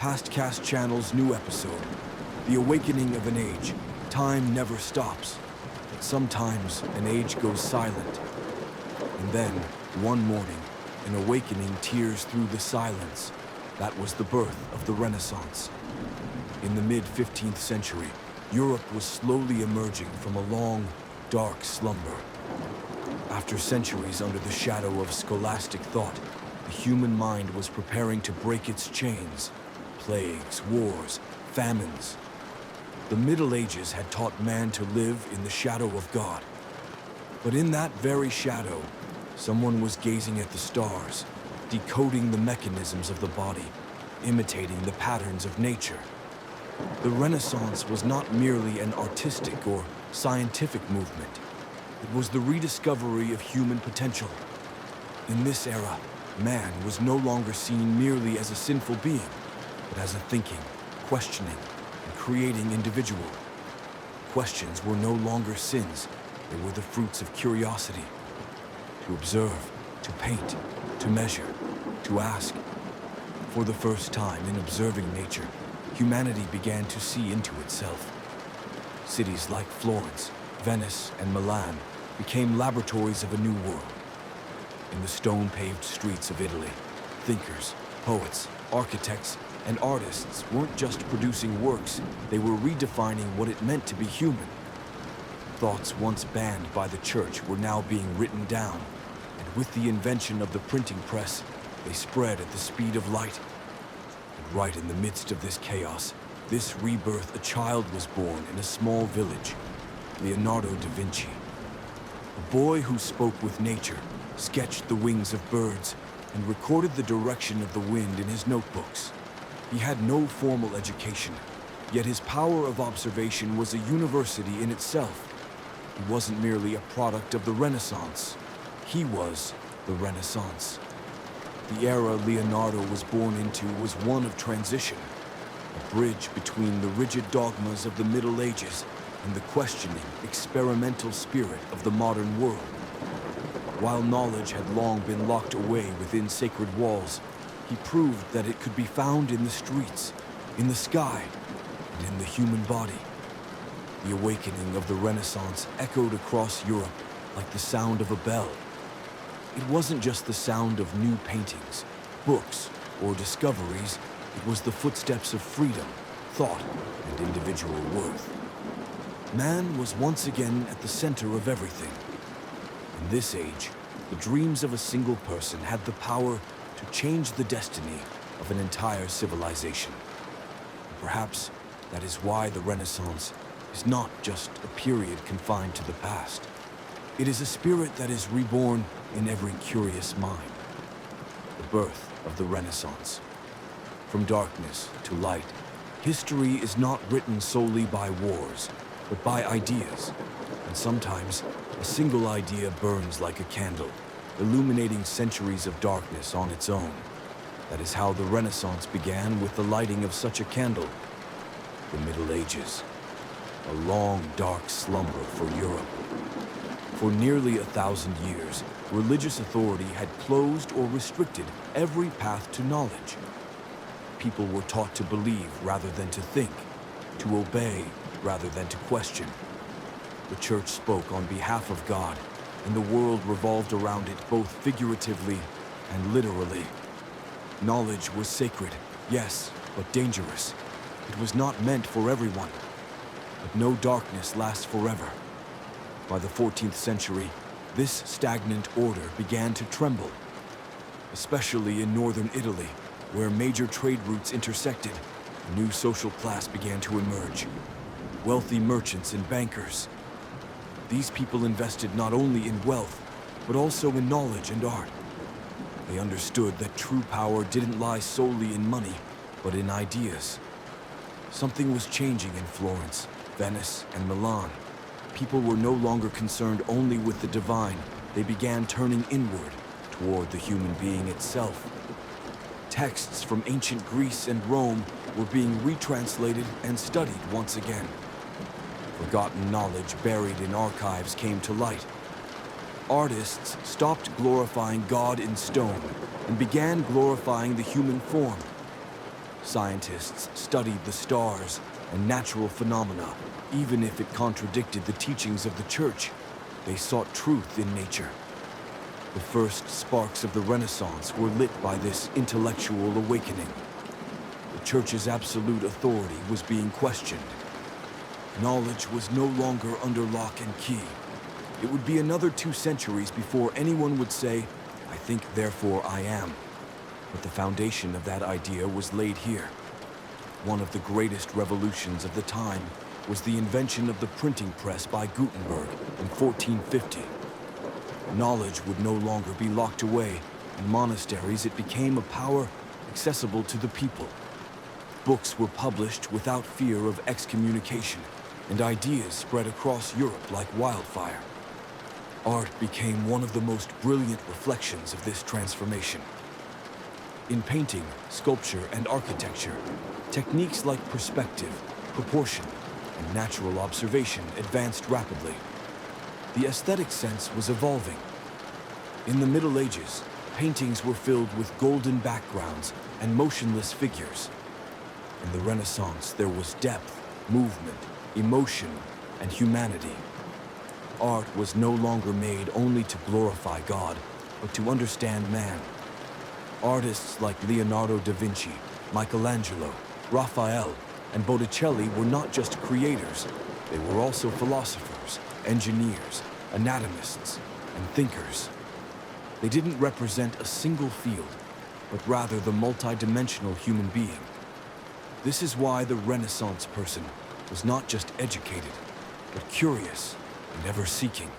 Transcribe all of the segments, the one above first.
Pastcast channel's new episode, The Awakening of an Age. Time never stops, but sometimes an age goes silent. And then, one morning, an awakening tears through the silence. That was the birth of the Renaissance. In the mid-15th century, Europe was slowly emerging from a long, dark slumber. After centuries under the shadow of scholastic thought, the human mind was preparing to break its chains. Plagues, wars, famines. The Middle Ages had taught man to live in the shadow of God. But in that very shadow, someone was gazing at the stars, decoding the mechanisms of the body, imitating the patterns of nature. The Renaissance was not merely an artistic or scientific movement. It was the rediscovery of human potential. In this era, man was no longer seen merely as a sinful being, but as a thinking, questioning, and creating individual. Questions were no longer sins. They were the fruits of curiosity. To observe, to paint, to measure, to ask. For the first time in observing nature, humanity began to see into itself. Cities like Florence, Venice, and Milan became laboratories of a new world. In the stone-paved streets of Italy, thinkers, poets, architects, and artists weren't just producing works, they were redefining what it meant to be human. Thoughts once banned by the church were now being written down, and with the invention of the printing press, they spread at the speed of light. And right in the midst of this chaos, this rebirth, a child was born in a small village, Leonardo da Vinci. A boy who spoke with nature, sketched the wings of birds, and recorded the direction of the wind in his notebooks. He had no formal education, yet his power of observation was a university in itself. He wasn't merely a product of the Renaissance. He was the Renaissance. The era Leonardo was born into was one of transition, a bridge between the rigid dogmas of the Middle Ages and the questioning, experimental spirit of the modern world. While knowledge had long been locked away within sacred walls, he proved that it could be found in the streets, in the sky, and in the human body. The awakening of the Renaissance echoed across Europe like the sound of a bell. It wasn't just the sound of new paintings, books, or discoveries. It was the footsteps of freedom, thought, and individual worth. Man was once again at the center of everything. In this age, the dreams of a single person had the power to change the destiny of an entire civilization. And perhaps that is why the Renaissance is not just a period confined to the past. It is a spirit that is reborn in every curious mind. The birth of the Renaissance. From darkness to light, history is not written solely by wars, but by ideas. And sometimes, a single idea burns like a candle, illuminating centuries of darkness on its own. That is how the Renaissance began, with the lighting of such a candle. The Middle Ages. A long, dark slumber for Europe. For nearly 1,000 years, religious authority had closed or restricted every path to knowledge. People were taught to believe rather than to think, to obey rather than to question. The church spoke on behalf of God, and the world revolved around it both figuratively and literally. Knowledge was sacred, yes, but dangerous. It was not meant for everyone. But no darkness lasts forever. By the 14th century, this stagnant order began to tremble, especially in northern Italy, where major trade routes intersected. A new social class began to emerge. Wealthy merchants and bankers. These people invested not only in wealth, but also in knowledge and art. They understood that true power didn't lie solely in money, but in ideas. Something was changing in Florence, Venice, and Milan. People were no longer concerned only with the divine. They began turning inward, toward the human being itself. Texts from ancient Greece and Rome were being retranslated and studied once again. Forgotten knowledge buried in archives came to light. Artists stopped glorifying God in stone and began glorifying the human form. Scientists studied the stars and natural phenomena, even if it contradicted the teachings of the Church. They sought truth in nature. The first sparks of the Renaissance were lit by this intellectual awakening. The Church's absolute authority was being questioned. Knowledge was no longer under lock and key. It would be another 2 centuries before anyone would say, "I think, therefore I am." But the foundation of that idea was laid here. One of the greatest revolutions of the time was the invention of the printing press by Gutenberg in 1450. Knowledge would no longer be locked away in monasteries. It became a power accessible to the people. Books were published without fear of excommunication, and ideas spread across Europe like wildfire. Art became one of the most brilliant reflections of this transformation. In painting, sculpture, and architecture, techniques like perspective, proportion, and natural observation advanced rapidly. The aesthetic sense was evolving. In the Middle Ages, paintings were filled with golden backgrounds and motionless figures. In the Renaissance, there was depth, movement, emotion, and humanity. Art was no longer made only to glorify God, but to understand man. Artists like Leonardo da Vinci, Michelangelo, Raphael, and Botticelli were not just creators. They were also philosophers, engineers, anatomists, and thinkers. They didn't represent a single field, but rather the multidimensional human being. This is why the Renaissance person was not just educated, but curious and ever-seeking.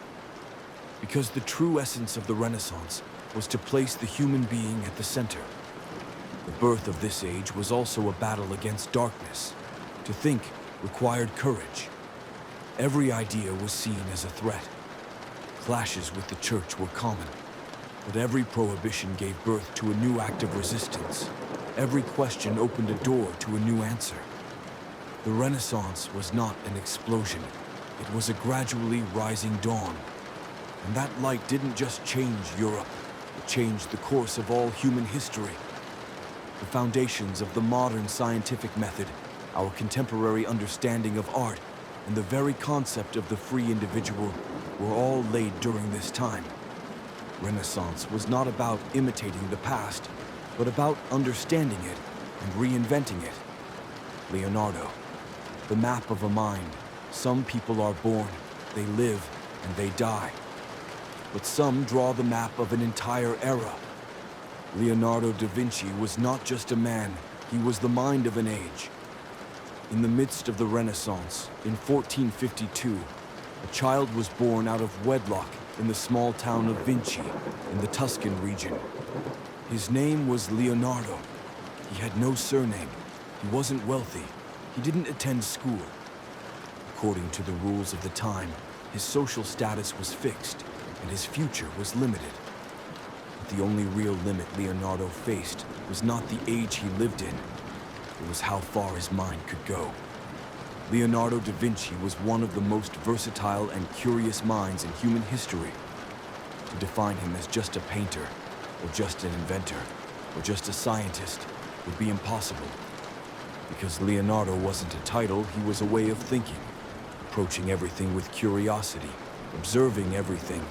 Because the true essence of the Renaissance was to place the human being at the center. The birth of this age was also a battle against darkness. To think required courage. Every idea was seen as a threat. Clashes with the Church were common, but every prohibition gave birth to a new act of resistance. Every question opened a door to a new answer. The Renaissance was not an explosion. It was a gradually rising dawn. And that light didn't just change Europe. It changed the course of all human history. The foundations of the modern scientific method, our contemporary understanding of art, and the very concept of the free individual were all laid during this time. Renaissance was not about imitating the past, but about understanding it and reinventing it. Leonardo, the map of a mind. Some people are born, they live, and they die. But some draw the map of an entire era. Leonardo da Vinci was not just a man, he was the mind of an age. In the midst of the Renaissance, in 1452, a child was born out of wedlock in the small town of Vinci, in the Tuscan region. His name was Leonardo. He had no surname. He wasn't wealthy. He didn't attend school. According to the rules of the time, his social status was fixed, and his future was limited. But the only real limit Leonardo faced was not the age he lived in. It was how far his mind could go. Leonardo da Vinci was one of the most versatile and curious minds in human history. To define him as just a painter, or just an inventor, or just a scientist would be impossible. Because Leonardo wasn't a title, he was a way of thinking, approaching everything with curiosity, observing everything,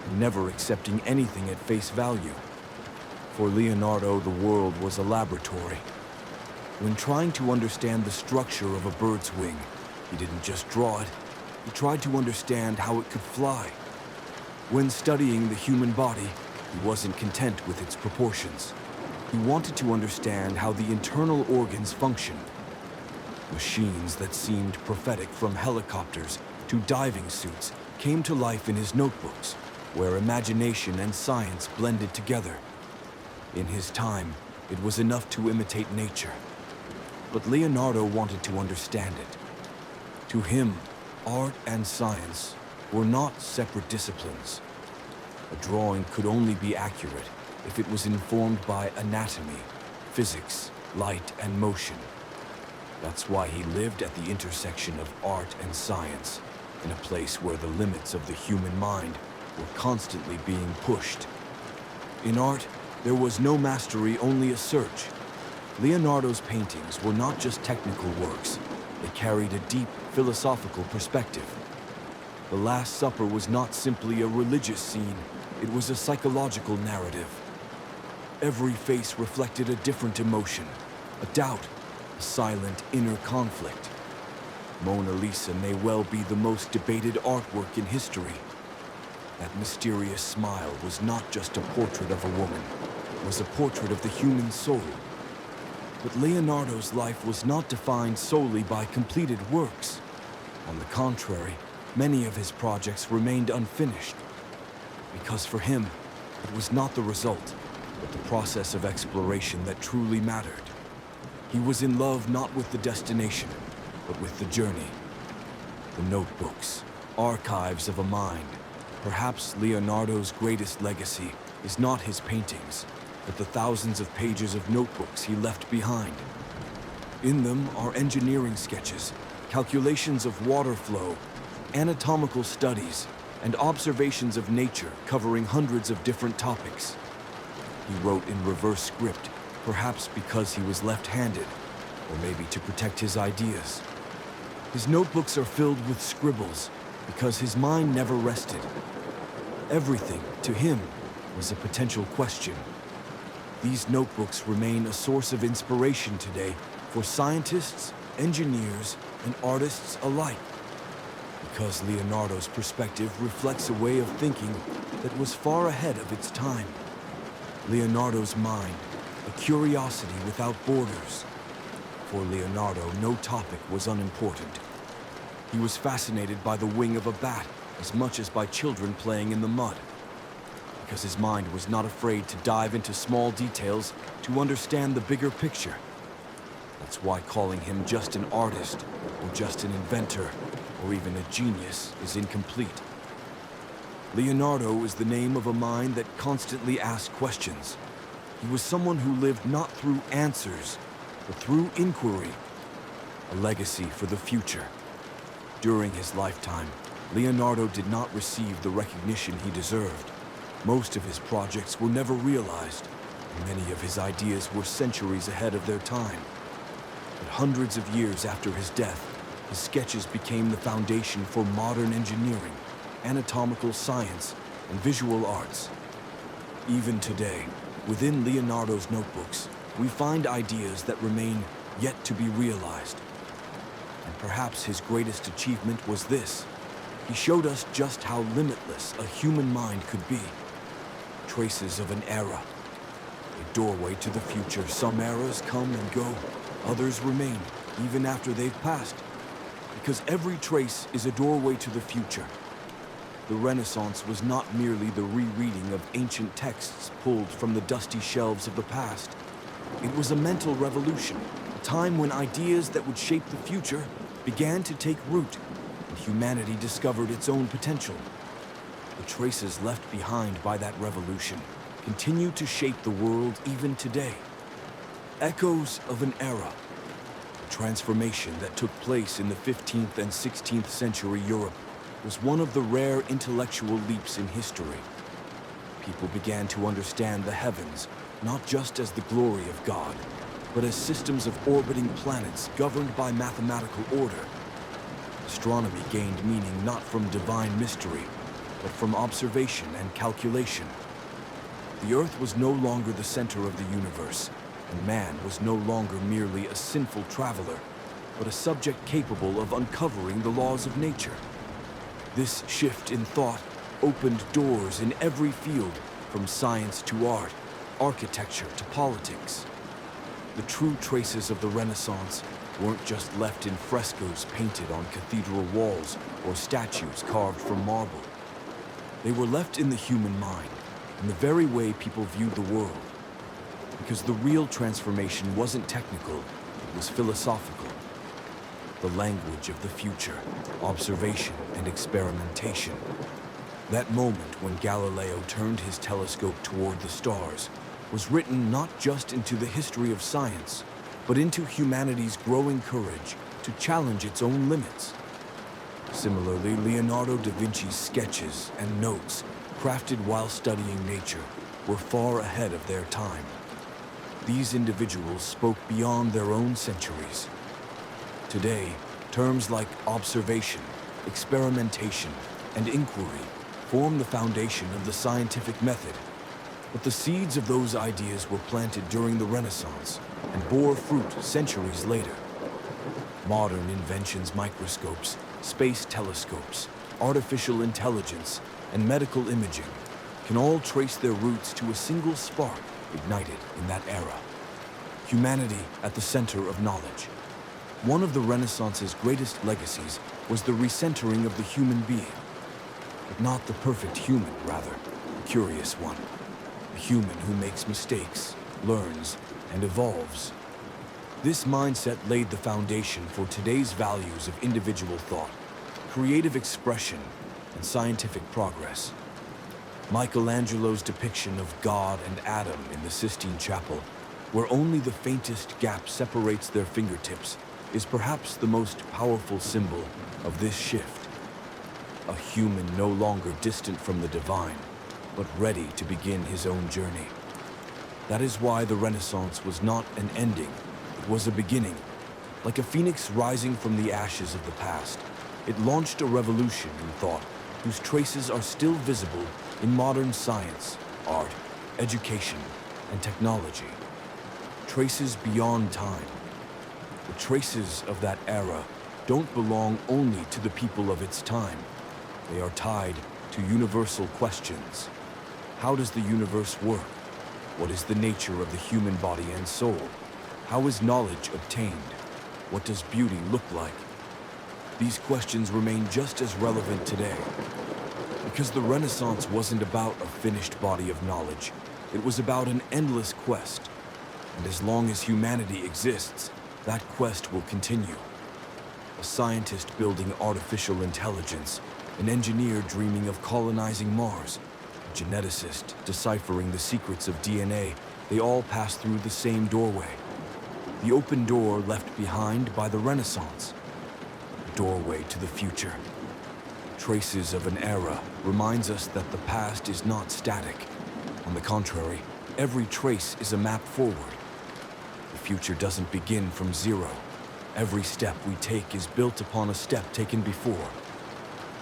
and never accepting anything at face value. For Leonardo, the world was a laboratory. When trying to understand the structure of a bird's wing, he didn't just draw it, he tried to understand how it could fly. When studying the human body, he wasn't content with its proportions. He wanted to understand how the internal organs function. Machines that seemed prophetic, from helicopters to diving suits, came to life in his notebooks, where imagination and science blended together. In his time, it was enough to imitate nature. But Leonardo wanted to understand it. To him, art and science were not separate disciplines. A drawing could only be accurate if it was informed by anatomy, physics, light, and motion. That's why he lived at the intersection of art and science, in a place where the limits of the human mind were constantly being pushed. In art, there was no mastery, only a search. Leonardo's paintings were not just technical works, they carried a deep philosophical perspective. The Last Supper was not simply a religious scene, it was a psychological narrative. Every face reflected a different emotion, a doubt, a silent inner conflict. Mona Lisa may well be the most debated artwork in history. That mysterious smile was not just a portrait of a woman, it was a portrait of the human soul. But Leonardo's life was not defined solely by completed works. On the contrary, many of his projects remained unfinished. Because for him, it was not the result, but the process of exploration that truly mattered. He was in love not with the destination, but with the journey. The notebooks, archives of a mind. Perhaps Leonardo's greatest legacy is not his paintings, but the thousands of pages of notebooks he left behind. In them are engineering sketches, calculations of water flow, anatomical studies, and observations of nature covering hundreds of different topics. He wrote in reverse script, perhaps because he was left-handed, or maybe to protect his ideas. His notebooks are filled with scribbles because his mind never rested. Everything, to him, was a potential question. These notebooks remain a source of inspiration today for scientists, engineers, and artists alike. Because Leonardo's perspective reflects a way of thinking that was far ahead of its time. Leonardo's mind, a curiosity without borders. For Leonardo, no topic was unimportant. He was fascinated by the wing of a bat as much as by children playing in the mud. Because his mind was not afraid to dive into small details to understand the bigger picture. That's why calling him just an artist, or just an inventor, or even a genius is incomplete. Leonardo is the name of a mind that constantly asked questions. He was someone who lived not through answers, but through inquiry. A legacy for the future. During his lifetime, Leonardo did not receive the recognition he deserved. Most of his projects were never realized, and many of his ideas were centuries ahead of their time. But hundreds of years after his death, his sketches became the foundation for modern engineering, anatomical science, and visual arts. Even today, within Leonardo's notebooks, we find ideas that remain yet to be realized. And perhaps his greatest achievement was this. He showed us just how limitless a human mind could be. Traces of an era, a doorway to the future. Some eras come and go, others remain, even after they've passed. Because every trace is a doorway to the future. The Renaissance was not merely the rereading of ancient texts pulled from the dusty shelves of the past. It was a mental revolution, a time when ideas that would shape the future began to take root, and humanity discovered its own potential. The traces left behind by that revolution continue to shape the world even today. Echoes of an era, a transformation that took place in the 15th and 16th century Europe was one of the rare intellectual leaps in history. People began to understand the heavens not just as the glory of God, but as systems of orbiting planets governed by mathematical order. Astronomy gained meaning not from divine mystery, but from observation and calculation. The Earth was no longer the center of the universe, and man was no longer merely a sinful traveler, but a subject capable of uncovering the laws of nature. This shift in thought opened doors in every field, from science to art, architecture to politics. The true traces of the Renaissance weren't just left in frescoes painted on cathedral walls or statues carved from marble. They were left in the human mind, in the very way people viewed the world. Because the real transformation wasn't technical, it was philosophical. The language of the future, observation and experimentation. That moment when Galileo turned his telescope toward the stars was written not just into the history of science, but into humanity's growing courage to challenge its own limits. Similarly, Leonardo da Vinci's sketches and notes, crafted while studying nature, were far ahead of their time. These individuals spoke beyond their own centuries. Today, terms like observation, experimentation, and inquiry form the foundation of the scientific method. But the seeds of those ideas were planted during the Renaissance and bore fruit centuries later. Modern inventions, microscopes, space telescopes, artificial intelligence, and medical imaging can all trace their roots to a single spark ignited in that era. Humanity at the center of knowledge. One of the Renaissance's greatest legacies was the recentering of the human being. But not the perfect human, rather, a curious one. A human who makes mistakes, learns, and evolves. This mindset laid the foundation for today's values of individual thought, creative expression, and scientific progress. Michelangelo's depiction of God and Adam in the Sistine Chapel, where only the faintest gap separates their fingertips, is perhaps the most powerful symbol of this shift. A human no longer distant from the divine, but ready to begin his own journey. That is why the Renaissance was not an ending, it was a beginning. Like a phoenix rising from the ashes of the past, it launched a revolution in thought whose traces are still visible in modern science, art, education, and technology. Traces beyond time. The traces of that era don't belong only to the people of its time. They are tied to universal questions. How does the universe work? What is the nature of the human body and soul? How is knowledge obtained? What does beauty look like? These questions remain just as relevant today. Because the Renaissance wasn't about a finished body of knowledge. It was about an endless quest. And as long as humanity exists, that quest will continue. A scientist building artificial intelligence, an engineer dreaming of colonizing Mars, a geneticist deciphering the secrets of DNA, they all pass through the same doorway. The open door left behind by the Renaissance. A doorway to the future. Traces of an era reminds us that the past is not static. On the contrary, every trace is a map forward. The future doesn't begin from zero. Every step we take is built upon a step taken before.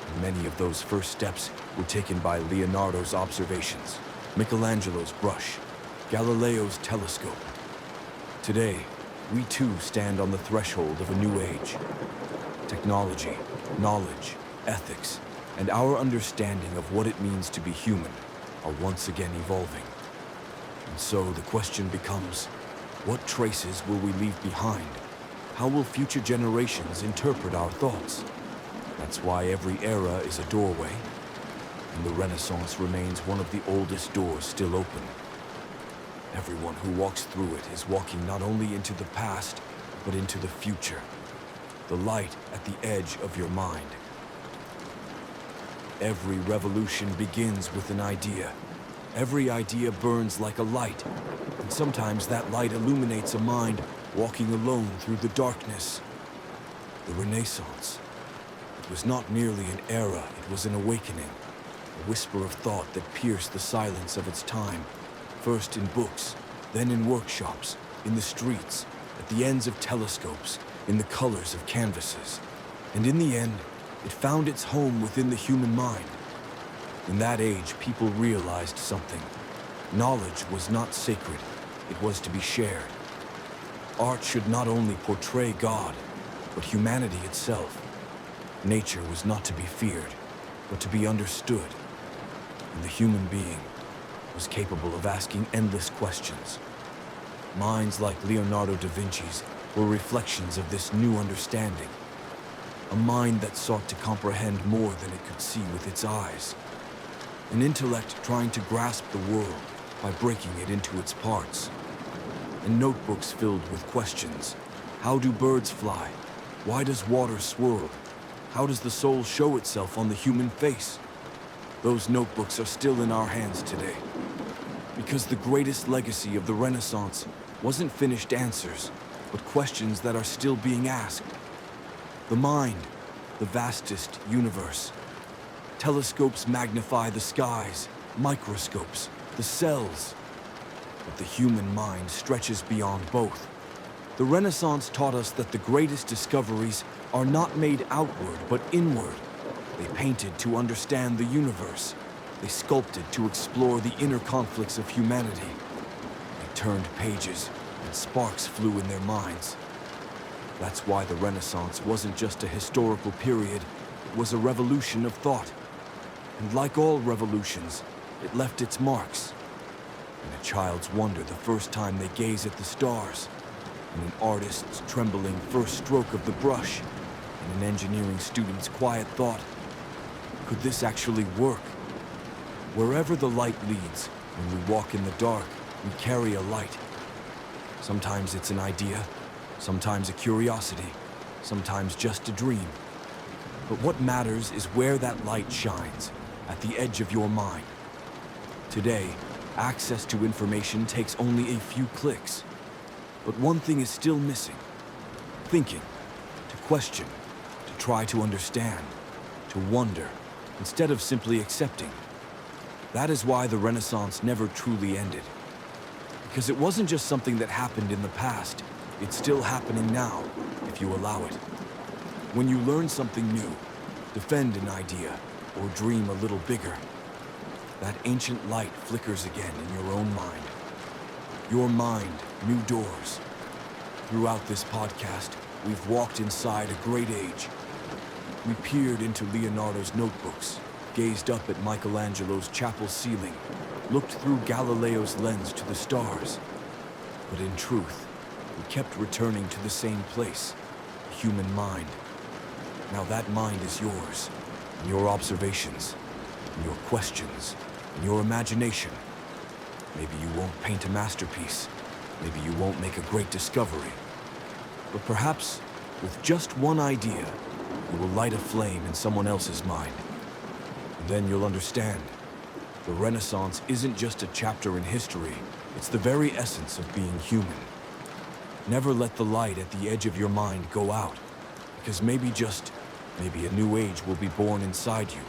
And many of those first steps were taken by Leonardo's observations, Michelangelo's brush, Galileo's telescope. Today, we too stand on the threshold of a new age. Technology, knowledge, ethics, and our understanding of what it means to be human are once again evolving. And so the question becomes, what traces will we leave behind? How will future generations interpret our thoughts? That's why every era is a doorway, and the Renaissance remains one of the oldest doors still open. Everyone who walks through it is walking not only into the past, but into the future. The light at the edge of your mind. Every revolution begins with an idea. Every idea burns like a light, and sometimes that light illuminates a mind walking alone through the darkness. The Renaissance. It was not merely an era, it was an awakening. A whisper of thought that pierced the silence of its time. First in books, then in workshops, in the streets, at the ends of telescopes, in the colors of canvases. And in the end, it found its home within the human mind. In that age, people realized something. Knowledge was not sacred, it was to be shared. Art should not only portray God, but humanity itself. Nature was not to be feared, but to be understood. And the human being was capable of asking endless questions. Minds like Leonardo da Vinci's were reflections of this new understanding. A mind that sought to comprehend more than it could see with its eyes. An intellect trying to grasp the world by breaking it into its parts. And notebooks filled with questions. How do birds fly? Why does water swirl? How does the soul show itself on the human face? Those notebooks are still in our hands today. Because the greatest legacy of the Renaissance wasn't finished answers, but questions that are still being asked. The mind, the vastest universe. Telescopes magnify the skies, microscopes, the cells. but the human mind stretches beyond both. The Renaissance taught us that the greatest discoveries are not made outward, but inward. They painted to understand the universe. They sculpted to explore the inner conflicts of humanity. They turned pages, and sparks flew in their minds. That's why the Renaissance wasn't just a historical period, it was a revolution of thought. And like all revolutions, it left its marks. In a child's wonder the first time they gaze at the stars, in an artist's trembling first stroke of the brush, in an engineering student's quiet thought, could this actually work? Wherever the light leads, when we walk in the dark, we carry a light. Sometimes it's an idea, sometimes a curiosity, sometimes just a dream. But what matters is where that light shines, at the edge of your mind. Today, access to information takes only a few clicks. But one thing is still missing: thinking, to question, to try to understand, to wonder, instead of simply accepting. That is why the Renaissance never truly ended. Because it wasn't just something that happened in the past, it's still happening now, if you allow it. When you learn something new, defend an idea, or dream a little bigger, that ancient light flickers again in your own mind. Your mind, new doors. Throughout this podcast, we've walked inside a great age. We peered into Leonardo's notebooks, gazed up at Michelangelo's chapel ceiling, looked through Galileo's lens to the stars. But in truth, we kept returning to the same place, the human mind. Now that mind is yours, and your observations, and your questions, and your imagination. Maybe you won't paint a masterpiece, maybe you won't make a great discovery. But perhaps, with just one idea, you will light a flame in someone else's mind. And then you'll understand. The Renaissance isn't just a chapter in history, it's the very essence of being human. Never let the light at the edge of your mind go out, because maybe a new age will be born inside you.